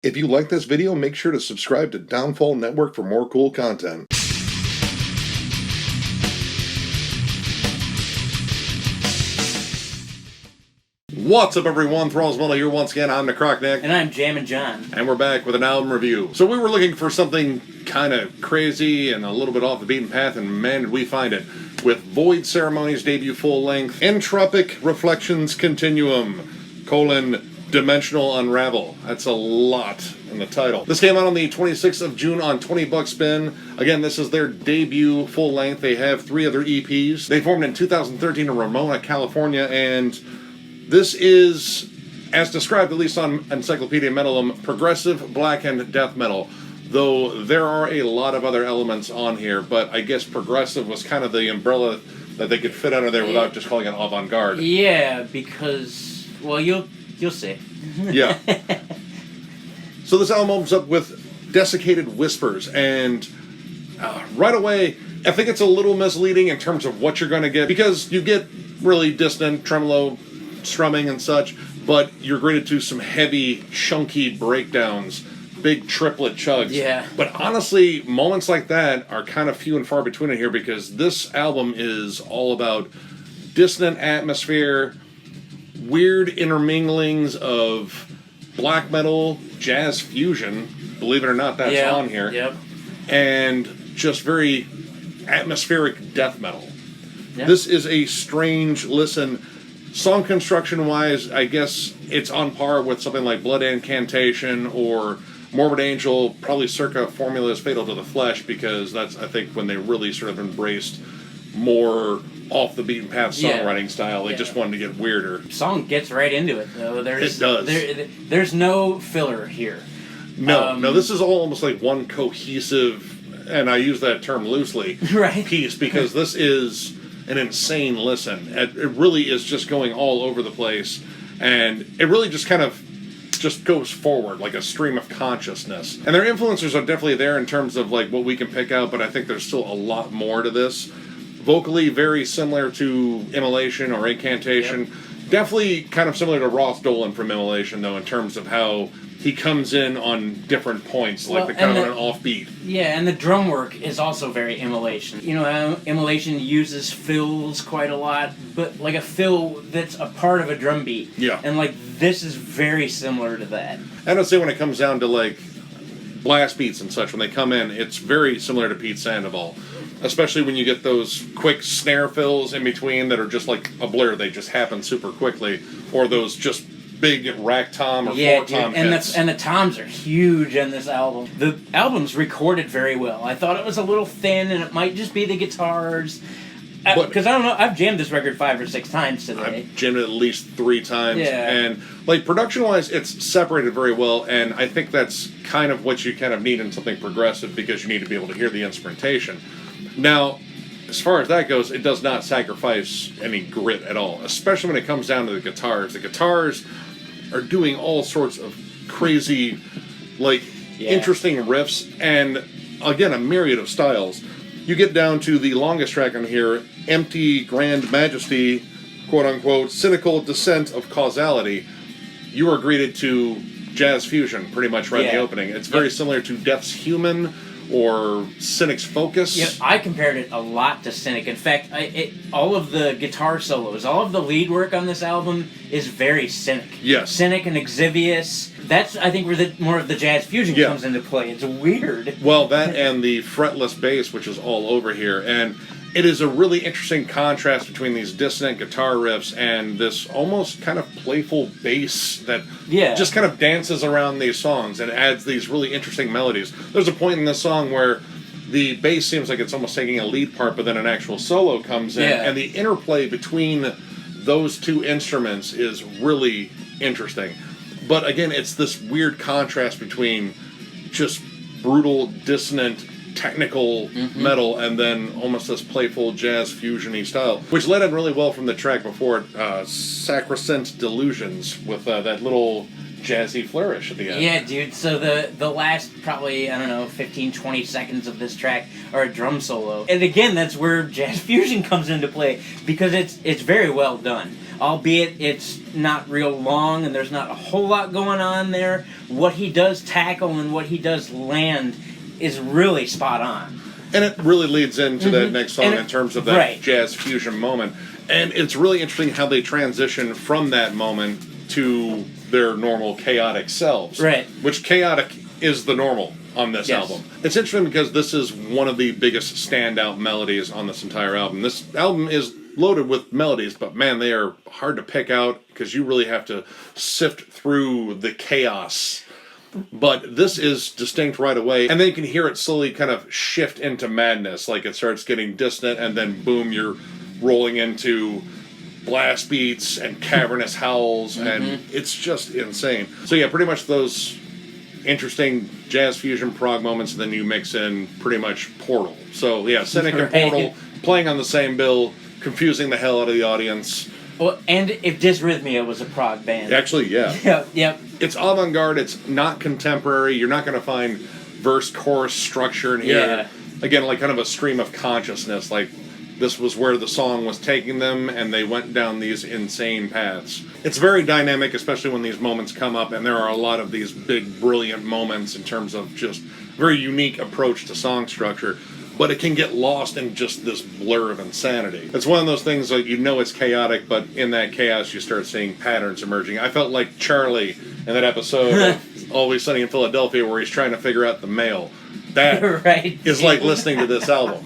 If you like this video, make sure to subscribe to Downfall Network for more cool content. What's up, everyone? Thralls here once again. I'm Necrotic. And I'm Jammin John. And we're back with an album review. So we were looking for something kind of crazy and a little bit off the beaten path, and man, did we find it. With Voidceremony's debut full-length, Entropic Reflections Continuum, Dimensional Unravel. That's a lot in the title. This came out on the 26th of June on 20 Bucks Spin. Again, this is their debut full length. They have 3 other EPs. They formed in 2013 in Ramona, California, and this is, as described at least on Encyclopedia Metalum, progressive black and death metal. Though there are a lot of other elements on here, but I guess progressive was kind of the umbrella that they could fit under there without just calling it avant-garde. Yeah, because, well, you'll see. Yeah. So this album opens up with Desiccated Whispers, and right away, I think it's a little misleading in terms of what you're going to get, because you get really dissonant, tremolo, strumming and such, but you're greeted to some heavy, chunky breakdowns, big triplet chugs. Yeah. But honestly, moments like that are kind of few and far between in here, because this album is all about dissonant atmosphere, weird interminglings of black metal, jazz fusion, believe it or not, that's on here. Yep. And just very atmospheric death metal. Yep. This is a strange listen. Song construction-wise, I guess it's on par with something like Blood Incantation or Morbid Angel, probably circa Formulas Fatal to the Flesh, because that's, I think, when they really sort of embraced more off-the-beaten-path songwriting style. They just wanted to get weirder. The song gets right into it, though. It does. There's no filler here. No, this is all almost like one cohesive, and I use that term loosely, right, piece, because this is an insane listen. It really is just going all over the place, and it really just kind of just goes forward like a stream of consciousness. And their influences are definitely there in terms of like what we can pick out, but I think there's still a lot more to this. Vocally very similar to Immolation or Incantation. Yep. Definitely kind of similar to Roth Dolan from Immolation, though, in terms of how he comes in on different points, like the kind of an offbeat. Yeah, and the drum work is also very Immolation. You know, Immolation uses fills quite a lot, but like a fill that's a part of a drum beat. Yeah. And like this is very similar to that. I don't say when it comes down to like blast beats and such, when they come in, it's very similar to Pete Sandoval. Especially when you get those quick snare fills in between that are just like a blur, they just happen super quickly, or those just big rack tom or floor tom hits. And the toms are huge in this album. The album's recorded very well. I thought it was a little thin, and it might just be the guitars. Because I don't know, I've jammed this record 5 or 6 times today. I've jammed it at least 3 times. Yeah. And like production-wise, it's separated very well, and I think that's kind of what you kind of need in something progressive, because you need to be able to hear the instrumentation. Now, as far as that goes, it does not sacrifice any grit at all, especially when it comes down to the guitars. The guitars are doing all sorts of crazy, interesting riffs, and again, a myriad of styles. You get down to the longest track on here, Empty Grand Majesty, quote-unquote, Cynical Descent of Causality. You are greeted to jazz fusion pretty much right in the opening. It's very similar to Death's Human or Cynic's Focus. Yeah, I compared it a lot to Cynic. In fact, all of the guitar solos, all of the lead work on this album is very Cynic. Yes. Cynic and Exvius. That's, I think, where more of the jazz fusion comes into play. It's weird. Well, that and the fretless bass, which is all over here. And it is a really interesting contrast between these dissonant guitar riffs and this almost kind of playful bass that just kind of dances around these songs and adds these really interesting melodies. There's a point in this song where the bass seems like it's almost taking a lead part, but then an actual solo comes in, and the interplay between those two instruments is really interesting. But again, it's this weird contrast between just brutal, dissonant, technical metal, and then almost this playful jazz fusion-y style, which led in really well from the track before it, Sacrosanct Delusions, with that little jazzy flourish at the end. Yeah, dude, so the last probably, 15, 20 seconds of this track are a drum solo. And again, that's where jazz fusion comes into play, because it's very well done. albeit it's not real long and there's not a whole lot going on there. What he does tackle and what he does land is really spot on. And it really leads into that next song in terms of that jazz fusion moment. And it's really interesting how they transition from that moment to their normal chaotic selves. Right. Which chaotic is the normal on this album. It's interesting because this is one of the biggest standout melodies on this entire album. This album is loaded with melodies, but man, they are hard to pick out because you really have to sift through the chaos. But this is distinct right away, and then you can hear it slowly kind of shift into madness, like it starts getting dissonant, and then boom, you're rolling into blast beats and cavernous howls, and it's just insane. So yeah, pretty much those interesting jazz fusion prog moments, and then you mix in pretty much Portal. So yeah, Cynic and Portal playing on the same bill, confusing the hell out of the audience. Well, and if Dysrhythmia was a prog band. Actually, yeah. Yep. It's avant-garde, it's not contemporary, you're not going to find verse-chorus structure in here. Yeah. Again, like kind of a stream of consciousness, like this was where the song was taking them, and they went down these insane paths. It's very dynamic, especially when these moments come up, and there are a lot of these big, brilliant moments in terms of just very unique approach to song structure. But it can get lost in just this blur of insanity. It's one of those things like you know it's chaotic, but in that chaos you start seeing patterns emerging. I felt like Charlie in that episode of Always Sunny in Philadelphia where he's trying to figure out the mail. That is like listening to this album.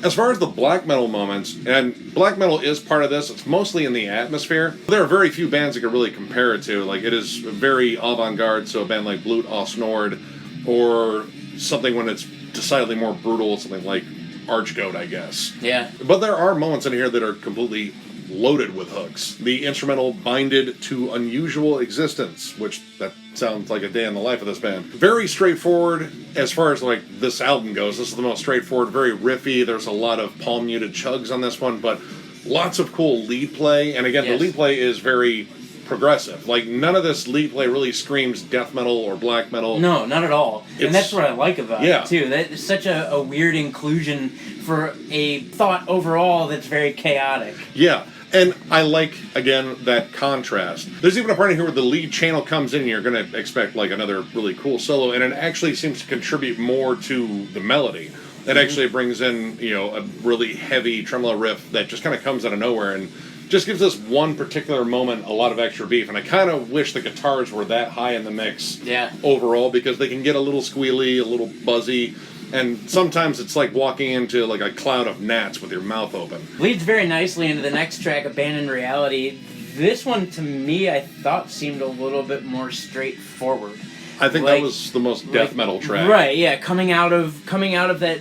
As far as the black metal moments, and black metal is part of this, it's mostly in the atmosphere. There are very few bands that could really compare it to. Like, it is very avant-garde, so a band like Blut aus Nord, or something when it's decidedly more brutal, something like Archgoat, I guess. Yeah. But there are moments in here that are completely loaded with hooks. The instrumental Binded to Unusual Existence, which that sounds like a day in the life of this band. Very straightforward as far as like this album goes. This is the most straightforward, very riffy. There's a lot of palm muted chugs on this one, but lots of cool lead play. And again, the lead play is very progressive. Like, none of this lead play really screams death metal or black metal. No, not at all. And that's what I like about it, too. That is such a weird inclusion for a thought overall that's very chaotic. Yeah. And I like, again, that contrast. There's even a part in here where the lead channel comes in and you're going to expect, like, another really cool solo, and it actually seems to contribute more to the melody. It actually brings in, you know, a really heavy tremolo riff that just kind of comes out of nowhere and just gives this one particular moment a lot of extra beef. And I kind of wish the guitars were that high in the mix overall, because they can get a little squealy, a little buzzy. And sometimes it's like walking into like a cloud of gnats with your mouth open. Leads very nicely into the next track, Abandoned Reality. This one, to me, I thought seemed a little bit more straightforward. I think that was the most death metal track. Right, yeah. Coming out of that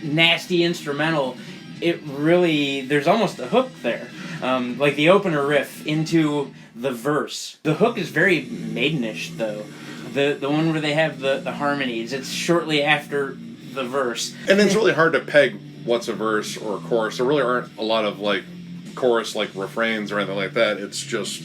nasty instrumental, it really, there's almost a hook there. Like the opener riff into the verse. The hook is very maidenish, though. The one where they have the harmonies, it's shortly after the verse. And it's really hard to peg what's a verse or a chorus. There really aren't a lot of like chorus like refrains or anything like that. It's just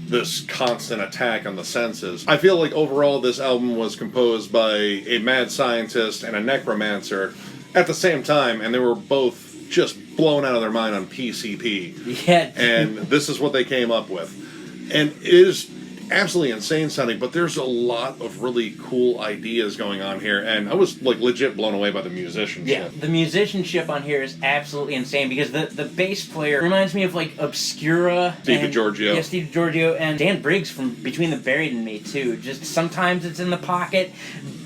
this constant attack on the senses. I feel like overall this album was composed by a mad scientist and a necromancer at the same time, and they were both just blown out of their mind on PCP. Yeah. And this is what they came up with. And it is absolutely insane sounding, but there's a lot of really cool ideas going on here, and I was like legit blown away by the musicianship. Yeah, the musicianship on here is absolutely insane, because the bass player reminds me of like Obscura. Steve DiGiorgio. Yeah, Steve DiGiorgio, and Dan Briggs from Between the Buried and Me too. Just sometimes it's in the pocket,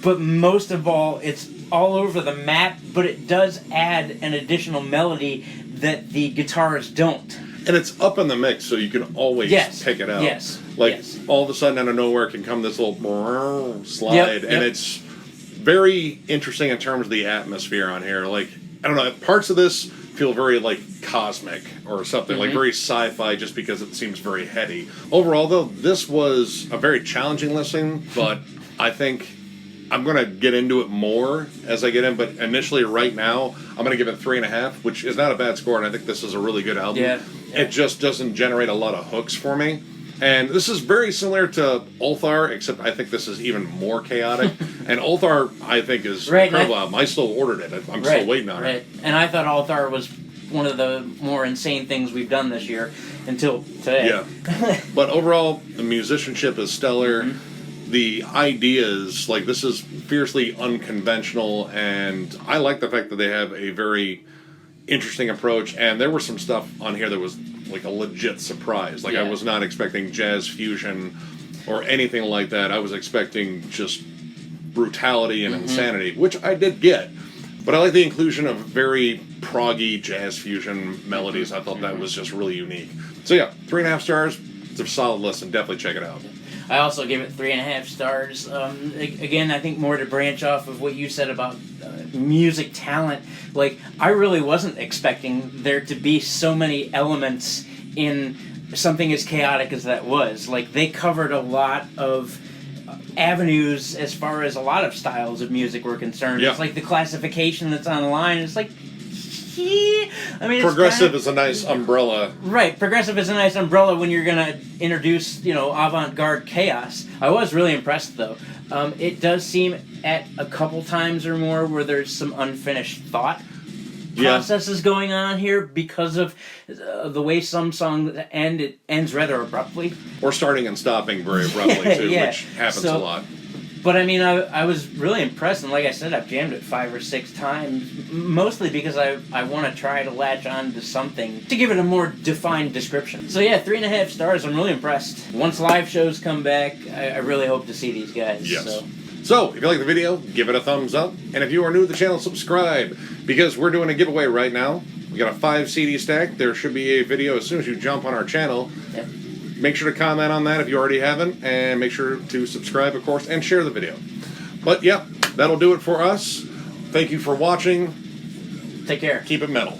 but most of all it's all over the map, but it does add an additional melody that the guitars don't. And it's up in the mix, so you can always pick it out. Yes. Like, all of a sudden, out of nowhere, can come this little slide, and it's very interesting in terms of the atmosphere on here. Like, I don't know, parts of this feel very, like, cosmic or something, like very sci-fi, just because it seems very heady. Overall, though, this was a very challenging listen, but I think I'm going to get into it more as I get in, but initially, right now, I'm going to give it 3.5, which is not a bad score, and I think this is a really good album. Yeah. It just doesn't generate a lot of hooks for me. And this is very similar to Ulthar, except I think this is even more chaotic. And Ulthar, I think, is an incredible album. I still ordered it. I'm still waiting on it. And I thought Ulthar was one of the more insane things we've done this year. until today. Yeah. But overall, the musicianship is stellar. Mm-hmm. The ideas, like, this is fiercely unconventional, and I like the fact that they have a very interesting approach, and there was some stuff on here that was like a legit surprise. Like, I was not expecting jazz fusion or anything like that. I was expecting just brutality and insanity, which I did get. But I like the inclusion of very proggy jazz fusion melodies. I thought that was just really unique. So yeah, 3.5 stars. It's a solid listen. Definitely check it out. I also give it 3.5 stars. Again, I think more to branch off of what you said about music talent. Like, I really wasn't expecting there to be so many elements in something as chaotic as that was. Like, they covered a lot of avenues as far as a lot of styles of music were concerned. Yeah. It's like the classification that's on the line. It's like, I mean, progressive is a nice umbrella. Right, progressive is a nice umbrella when you're going to introduce, avant-garde chaos. I was really impressed, though. It does seem at a couple times or more where there's some unfinished thought processes going on here because of the way some songs end. It ends rather abruptly. Or starting and stopping very abruptly, too, which happens a lot. But, I mean, I was really impressed, and like I said, I've jammed it 5 or 6 times, mostly because I want to try to latch on to something to give it a more defined description. So, yeah, 3.5 stars. I'm really impressed. Once live shows come back, I really hope to see these guys. Yes. So, if you like the video, give it a thumbs up. And if you are new to the channel, subscribe, because we're doing a giveaway right now. We got a 5 CD stack. There should be a video as soon as you jump on our channel. Yep. Make sure to comment on that if you already haven't, and make sure to subscribe, of course, and share the video. But, yeah, that'll do it for us. Thank you for watching. Take care. Keep it metal.